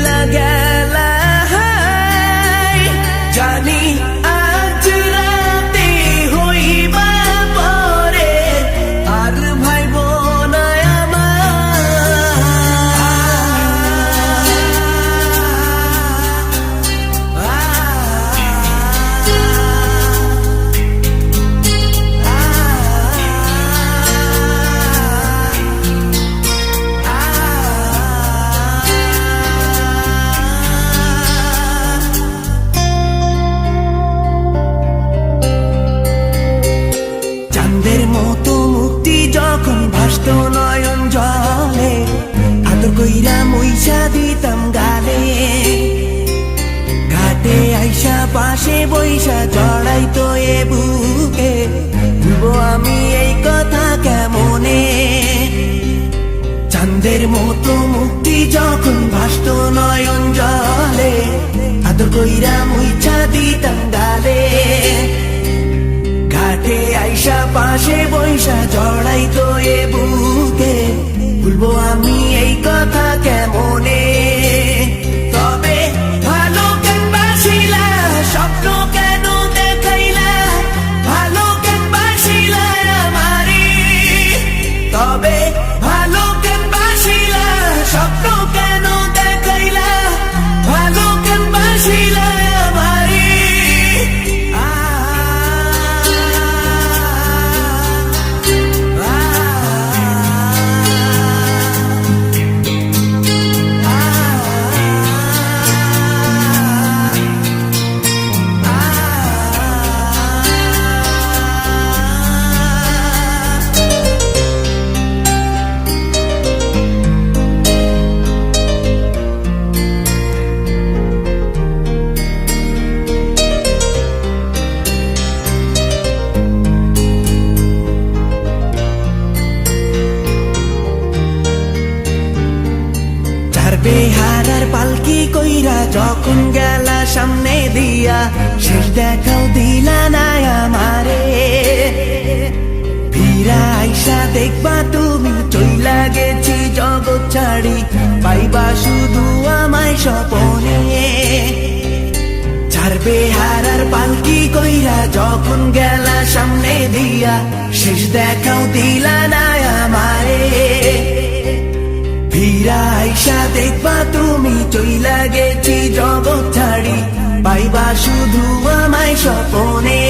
চইলা গেলা জানি আজ রাতে হইবা পরে আর ভাইব না চাঁদের মতো মুক্তি যখন ভাসত নয়ন জলে আদর কইরা মইসা দিতাম গালে ঘাটে আইসা পাশে বইসা জড়াইতো এ বুকে ভুলবো আমি এই কথা কেমনে চাঁদের মতো মুক্তি যখন ভাসত নয়ন জলে আদর কইরা মইসা দিতাম গালে ঘাটে আইসা পাশে বইসা জড়াইতো এ বুকে ভুলবো আমি এই কথা কেমনে তবে ভালো কেন বাসিলা স্বপ্ন কেন দেখাইলা ভালো কেন বাসিলা আমারে তবে ভালো কেন বাসিলা স্বপ্ন কেন দেখাইলা ভালো কেন বাসিলা আমারে বেহারার পালকি কইরা যখন গেলা সামনে দিয়া শেষ দেখাও দিলা না আমারে ফিরা আইসা দেখবা তুমি চইলা গেছি জগৎ ছাড়ি পাইবা শুধু আমায় স্বপনে চার বেহারার পালকি কইরা যখন গেলা সামনে দিয়া শেষ দেখাও দিলা না আমারে ফিরা আইসা দেখবা তুমি চইলা গেছি জগৎ ছাড়ি পাইবা শুধু আমায় স্বপনে